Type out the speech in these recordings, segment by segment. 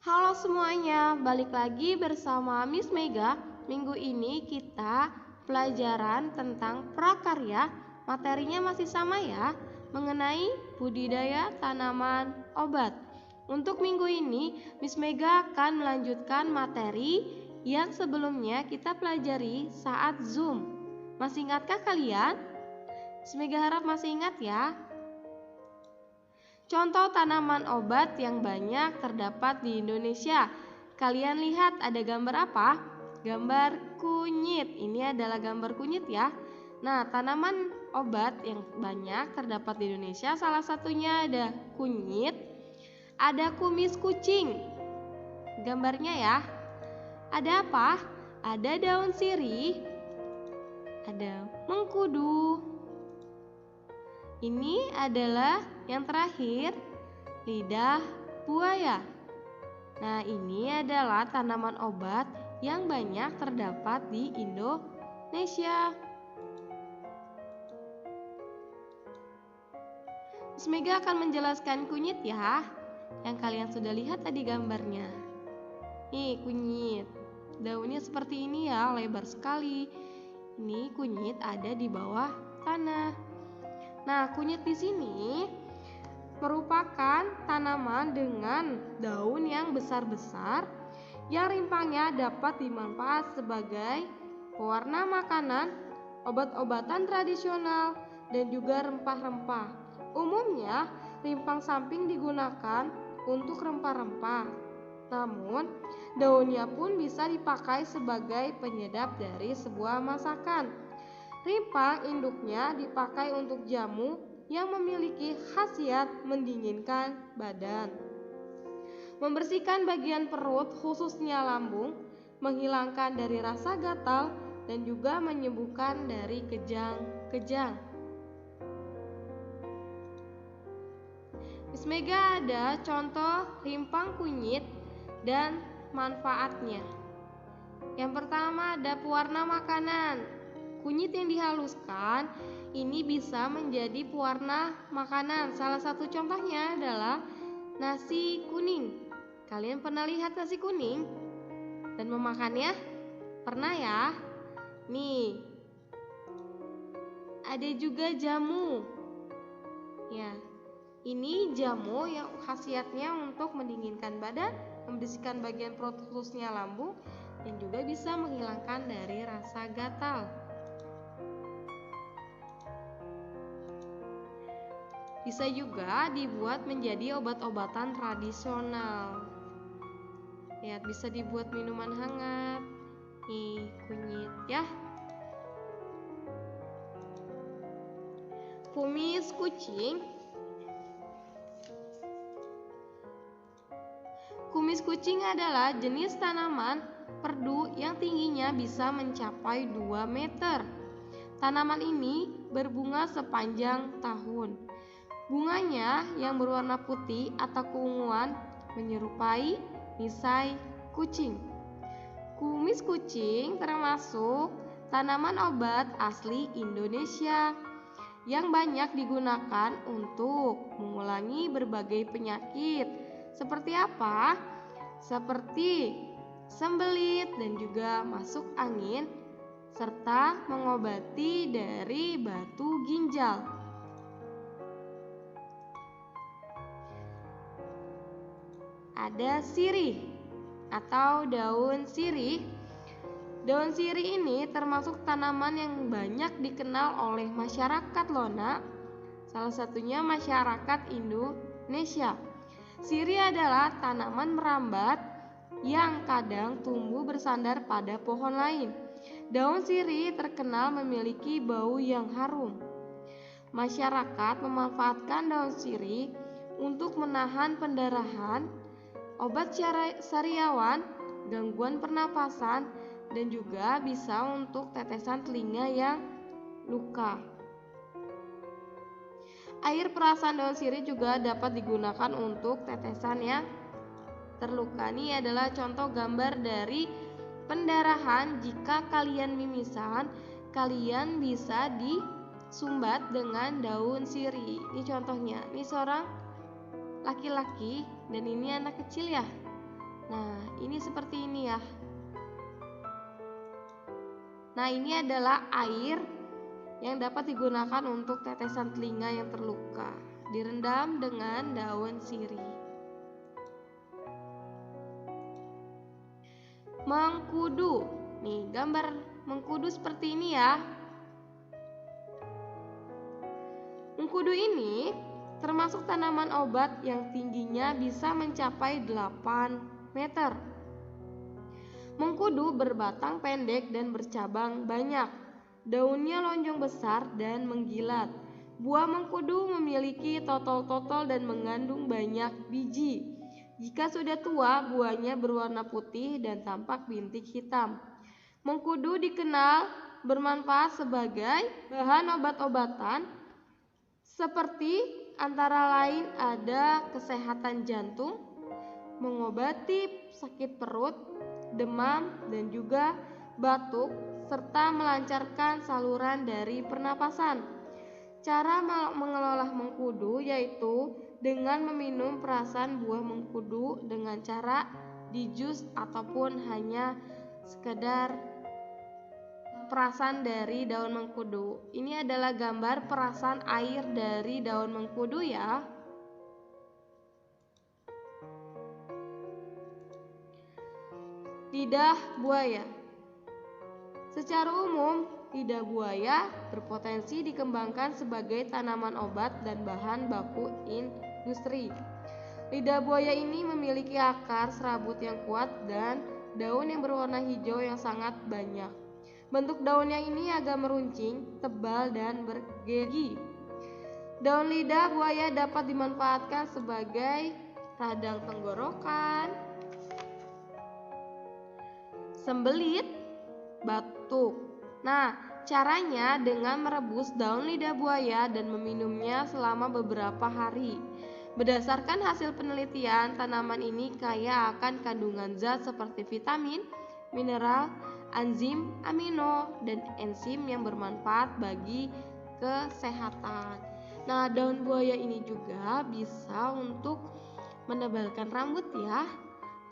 Halo semuanya, balik lagi bersama Miss Mega. Minggu ini kita pelajaran tentang prakarya. Materinya masih sama ya, mengenai budidaya tanaman obat. Untuk minggu ini, Miss Mega akan melanjutkan materi yang sebelumnya kita pelajari saat Zoom. Masih ingatkah kalian? Miss Mega harap masih ingat ya. Contoh tanaman obat yang banyak terdapat di Indonesia. Kalian lihat ada gambar apa? Gambar kunyit. Ini adalah gambar kunyit ya. Nah, tanaman obat yang banyak terdapat di Indonesia salah satunya ada kunyit, ada kumis kucing. Gambarnya ya. Ada apa? Ada daun sirih, ada mengkudu. Ini adalah yang terakhir, lidah buaya. Nah, ini adalah tanaman obat yang banyak terdapat di Indonesia. Miss Mega akan menjelaskan kunyit ya, yang kalian sudah lihat tadi gambarnya. Nih kunyit, daunnya seperti ini ya, lebar sekali. Ini kunyit ada di bawah tanah. Nah, kunyit di sini merupakan tanaman dengan daun yang besar-besar yang rimpangnya dapat dimanfaat sebagai pewarna makanan, obat-obatan tradisional, dan juga rempah-rempah. Umumnya, rimpang samping digunakan untuk rempah-rempah. Namun, daunnya pun bisa dipakai sebagai penyedap dari sebuah masakan. Rimpang induknya dipakai untuk jamu yang memiliki khasiat mendinginkan badan, membersihkan bagian perut khususnya lambung, menghilangkan dari rasa gatal, dan juga menyembuhkan dari kejang-kejang. Miss Mega ada contoh rimpang kunyit dan manfaatnya. Yang pertama ada pewarna makanan. Kunyit yang dihaluskan ini bisa menjadi pewarna makanan. Salah satu contohnya adalah nasi kuning. Kalian pernah lihat nasi kuning dan memakannya? Pernah ya? Nih, ada juga jamu. Ya, ini jamu yang khasiatnya untuk mendinginkan badan, membersihkan bagian perut khususnya lambung, dan juga bisa menghilangkan dari rasa gatal. Bisa juga dibuat menjadi obat-obatan tradisional. Lihat, bisa dibuat minuman hangat. Nih, kunyit ya. Kumis kucing. Kumis kucing adalah jenis tanaman perdu yang tingginya bisa mencapai 2 meter. Tanaman ini berbunga sepanjang tahun. Bunganya yang berwarna putih atau keunguan menyerupai misai kucing. Kumis kucing termasuk tanaman obat asli Indonesia yang banyak digunakan untuk mengulangi berbagai penyakit. Seperti apa? Seperti sembelit dan juga masuk angin, serta mengobati dari batu ginjal. Ada sirih atau daun sirih. Daun sirih ini termasuk tanaman yang banyak dikenal oleh masyarakat Lona, salah satunya masyarakat Indonesia. Sirih adalah tanaman merambat yang kadang tumbuh bersandar pada pohon lain. Daun sirih terkenal memiliki bau yang harum. Masyarakat memanfaatkan daun sirih untuk menahan pendarahan, obat sariawan, gangguan pernapasan, dan juga bisa untuk tetesan telinga yang luka. Air perasan daun sirih juga dapat digunakan untuk tetesan yang terluka. Ini adalah contoh gambar dari pendarahan. Jika kalian mimisan, kalian bisa disumbat dengan daun sirih. Ini contohnya. Ini seorang laki-laki dan ini anak kecil ya. Nah, ini seperti ini ya. Nah, ini adalah air yang dapat digunakan untuk tetesan telinga yang terluka. Direndam dengan daun sirih. Mengkudu. Nih, gambar mengkudu seperti ini ya. Mengkudu ini termasuk tanaman obat yang tingginya bisa mencapai 8 meter. Mengkudu berbatang pendek dan bercabang banyak. Daunnya lonjong besar dan menggilat. Buah mengkudu memiliki totol-totol dan mengandung banyak biji. Jika sudah tua, buahnya berwarna putih dan tampak bintik hitam. Mengkudu dikenal bermanfaat sebagai bahan obat-obatan seperti antara lain ada kesehatan jantung, mengobati sakit perut, demam, dan juga batuk, serta melancarkan saluran dari pernapasan. Cara mengelola mengkudu yaitu dengan meminum perasan buah mengkudu dengan cara dijus ataupun hanya sekedar perasan dari daun mengkudu. Ini adalah gambar perasan air dari daun mengkudu ya. Lidah buaya. Secara umum, lidah buaya berpotensi dikembangkan sebagai tanaman obat dan bahan baku industri. Lidah buaya ini memiliki akar serabut yang kuat dan daun yang berwarna hijau yang sangat banyak. Bentuk daunnya ini agak meruncing, tebal, dan bergerigi. Daun lidah buaya dapat dimanfaatkan sebagai radang tenggorokan, sembelit, batuk. Nah, caranya dengan merebus daun lidah buaya dan meminumnya selama beberapa hari. Berdasarkan hasil penelitian, tanaman ini kaya akan kandungan zat seperti vitamin, mineral, enzim, amino, dan enzim yang bermanfaat bagi kesehatan. Nah, daun buaya ini juga bisa untuk menebalkan rambut ya.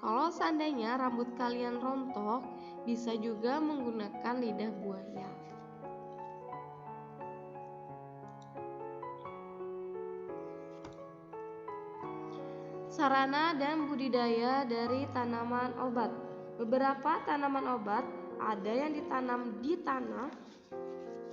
Kalau seandainya rambut kalian rontok, bisa juga menggunakan lidah buaya. Sarana dan budidaya dari tanaman obat. Beberapa tanaman obat ada yang ditanam di tanah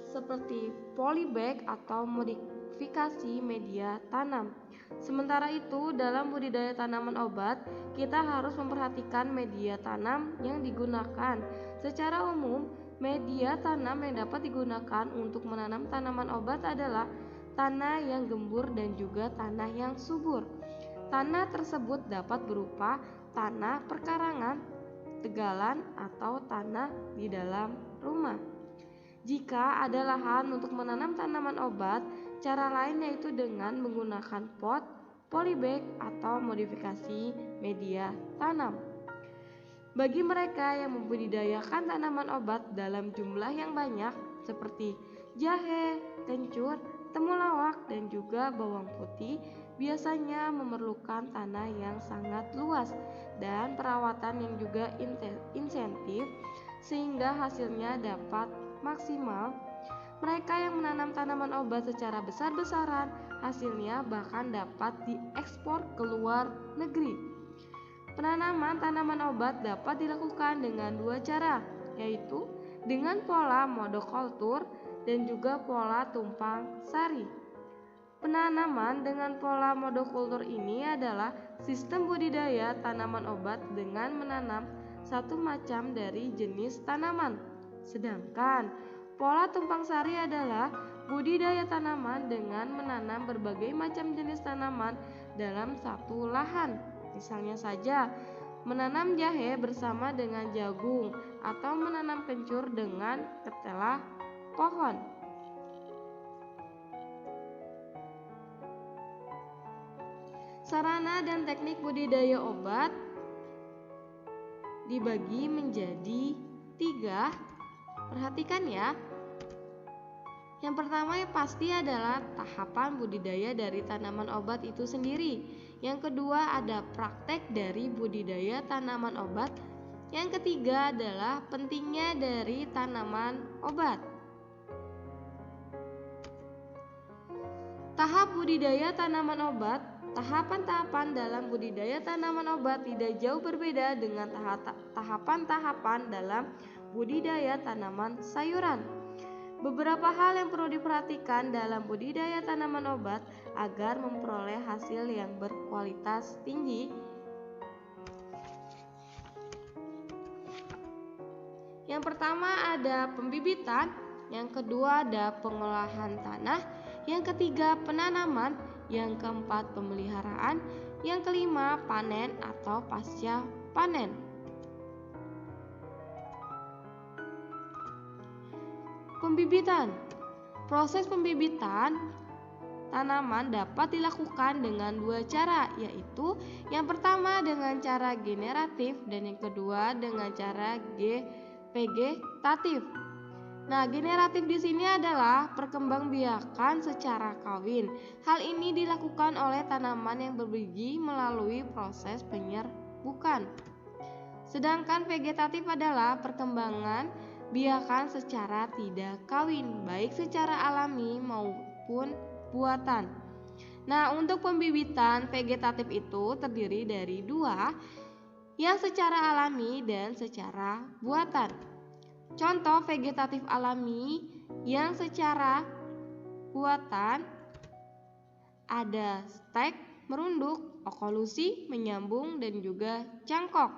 seperti polybag atau modifikasi media tanam. Sementara itu, dalam budidaya tanaman obat, kita harus memperhatikan media tanam yang digunakan. Secara umum, media tanam yang dapat digunakan untuk menanam tanaman obat adalah tanah yang gembur dan juga tanah yang subur. Tanah tersebut dapat berupa tanah perkarangan, tegalan, atau tanah di dalam rumah. Jika ada lahan untuk menanam tanaman obat, cara lain yaitu dengan menggunakan pot, polybag, atau modifikasi media tanam. Bagi mereka yang membudidayakan tanaman obat dalam jumlah yang banyak seperti jahe, kencur, temulawak, dan juga bawang putih, biasanya memerlukan tanah yang sangat luas dan perawatan yang juga intensif sehingga hasilnya dapat maksimal. Mereka yang menanam tanaman obat secara besar-besaran, hasilnya bahkan dapat diekspor ke luar negeri. Penanaman tanaman obat dapat dilakukan dengan dua cara, yaitu dengan pola monokultur dan juga pola tumpang sari. Penanaman dengan pola monokultur ini adalah sistem budidaya tanaman obat dengan menanam satu macam dari jenis tanaman. Sedangkan pola tumpang sari adalah budidaya tanaman dengan menanam berbagai macam jenis tanaman dalam satu lahan. Misalnya saja, menanam jahe bersama dengan jagung atau menanam kencur dengan ketela pohon. Sarana dan teknik budidaya obat dibagi menjadi 3. Perhatikan ya. Yang pertama yang pasti adalah tahapan budidaya dari tanaman obat itu sendiri, Yang kedua ada praktek dari budidaya tanaman obat. Yang ketiga adalah pentingnya dari tanaman obat. Tahap budidaya tanaman obat. Tahapan-tahapan dalam budidaya tanaman obat tidak jauh berbeda dengan tahapan-tahapan dalam budidaya tanaman sayuran. Beberapa hal yang perlu diperhatikan dalam budidaya tanaman obat agar memperoleh hasil yang berkualitas tinggi. Yang pertama ada pembibitan, yang kedua ada pengolahan tanah, yang ketiga penanaman, yang keempat pemeliharaan, yang kelima panen atau pasca panen. Pembibitan. Proses pembibitan tanaman dapat dilakukan dengan dua cara, yaitu yang pertama dengan cara generatif dan yang kedua dengan cara vegetatif. Nah, generatif di sini adalah perkembangbiakan secara kawin. Hal ini dilakukan oleh tanaman yang berbiji melalui proses penyerbukan. Sedangkan vegetatif adalah perkembangan biakan secara tidak kawin, baik secara alami maupun buatan. Nah, untuk pembibitan vegetatif itu terdiri dari dua, yang secara alami dan secara buatan. Contoh vegetatif alami yang secara buatan ada stek, merunduk, oklusi, menyambung, dan juga cangkok.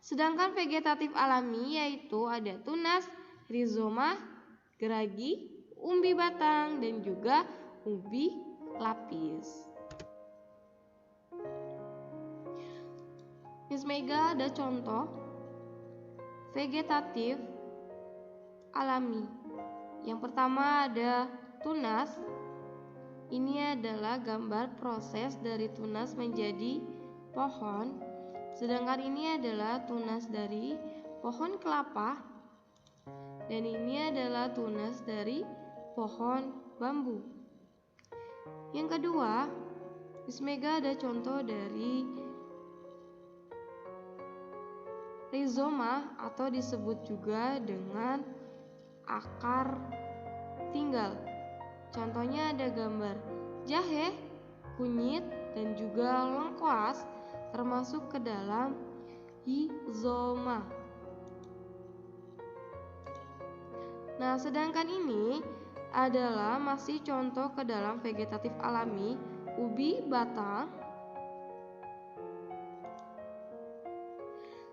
Sedangkan vegetatif alami yaitu ada tunas, rizoma, geragi, umbi batang, dan juga umbi lapis. Miss Mega ada contoh vegetatif alami. Yang pertama ada tunas. Ini adalah gambar proses dari tunas menjadi pohon. Sedangkan ini adalah tunas dari pohon kelapa. Dan ini adalah tunas dari pohon bambu. Yang kedua, Miss Mega ada contoh dari rizoma atau disebut juga dengan akar tinggal. Contohnya ada gambar jahe, kunyit, dan juga lengkuas termasuk ke dalam rizoma. Nah, sedangkan ini adalah masih contoh ke dalam vegetatif alami, ubi batang.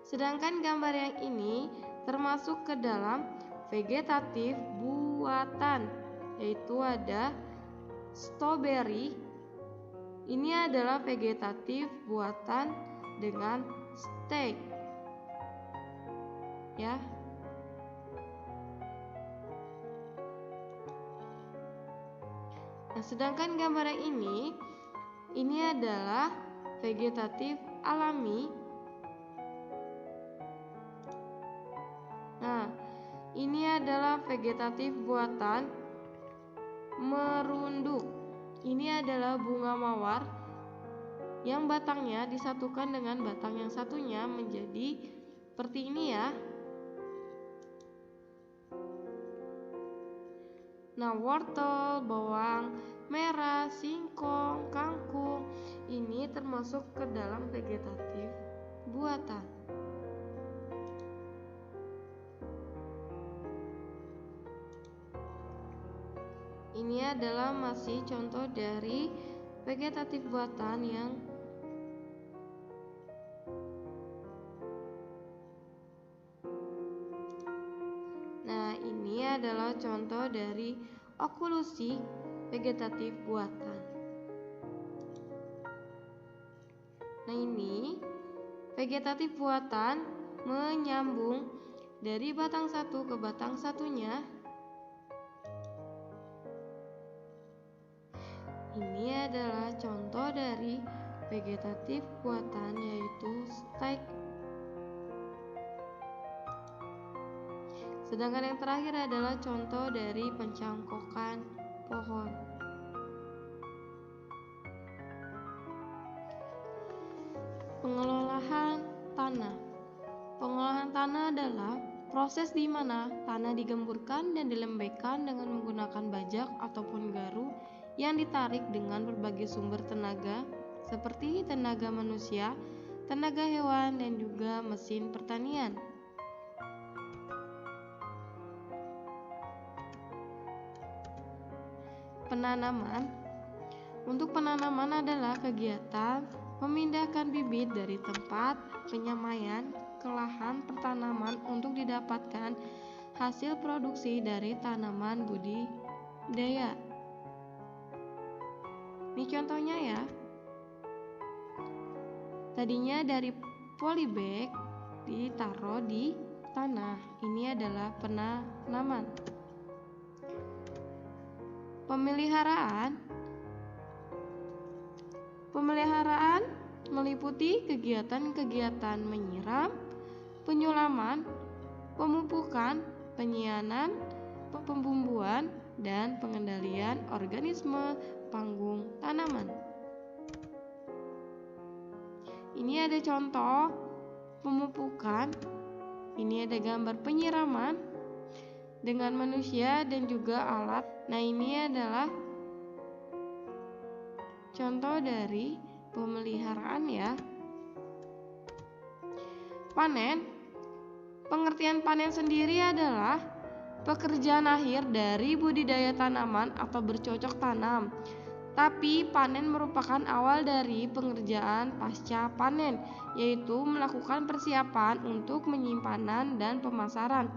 Sedangkan gambar yang ini termasuk ke dalam vegetatif buatan, yaitu ada stroberi. Ini adalah vegetatif buatan dengan stek. Ya. Nah, sedangkan gambar yang ini adalah vegetatif alami. Nah, ini adalah vegetatif buatan merunduk. Ini adalah bunga mawar yang batangnya disatukan dengan batang yang satunya menjadi seperti ini ya. Nah, wortel, bawang merah, singkong, kangkung ini termasuk ke dalam vegetatif buatan. Ini adalah masih contoh dari vegetatif buatan yang ini adalah contoh dari oklusi vegetatif buatan. Nah, ini vegetatif buatan menyambung dari batang satu ke batang satunya. Ini adalah contoh dari vegetatif buatan yaitu stek. Sedangkan yang terakhir adalah contoh dari pencangkokan pohon. Pengelolaan tanah. Pengolahan tanah adalah proses di mana tanah digemburkan dan dilembekkan dengan menggunakan bajak ataupun garu yang ditarik dengan berbagai sumber tenaga seperti tenaga manusia, tenaga hewan, dan juga mesin pertanian. Penanaman. Untuk penanaman adalah kegiatan memindahkan bibit dari tempat penyemaian ke lahan pertanaman untuk didapatkan hasil produksi dari tanaman budidaya. Ini contohnya ya. Tadinya dari polybag ditaruh di tanah. Ini adalah penanaman. Pemeliharaan meliputi kegiatan-kegiatan menyiram, penyulaman, pemupukan, penyianan, pembumbuan, dan pengendalian organisme panggung tanaman. Ini ada contoh pemupukan, ini ada gambar penyiraman dengan manusia dan juga alat. Nah, ini adalah contoh dari pemeliharaan ya. Panen. Pengertian panen sendiri adalah pekerjaan akhir dari budidaya tanaman atau bercocok tanam. Tapi panen merupakan awal dari pengerjaan pasca panen, yaitu melakukan persiapan untuk penyimpanan dan pemasaran.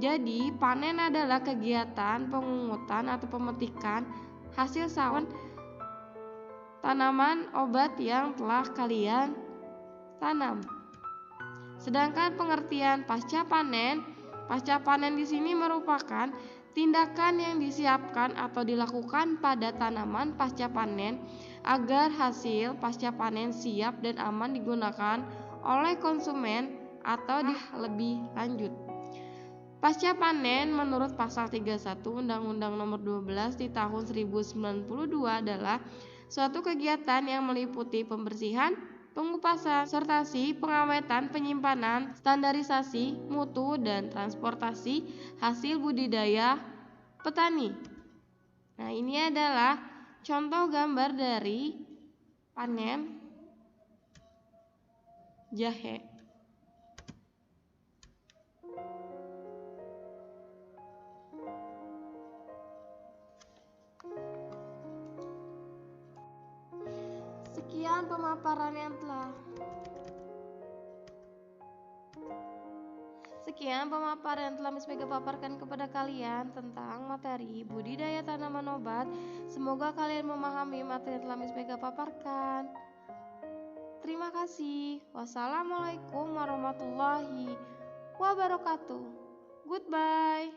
Jadi, panen adalah kegiatan pengungutan atau pemetikan hasil sawan tanaman obat yang telah kalian tanam. Sedangkan pengertian pasca panen di sini merupakan tindakan yang disiapkan atau dilakukan pada tanaman pasca panen agar hasil pasca panen siap dan aman digunakan oleh konsumen atau lebih lanjut. Pasca panen menurut pasal 31 Undang-Undang Nomor 12 di tahun 1092 adalah suatu kegiatan yang meliputi pembersihan, pengupasan, sortasi, pengawetan, penyimpanan, standarisasi, mutu, dan transportasi hasil budidaya petani. Nah, ini adalah contoh gambar dari panen jahe. Sekian pemaparan yang telah Miss Mega paparkan kepada kalian tentang materi budidaya tanaman obat. Semoga kalian memahami materi yang telah Miss Mega paparkan. Terima kasih. Wassalamualaikum warahmatullahi wabarakatuh. Goodbye.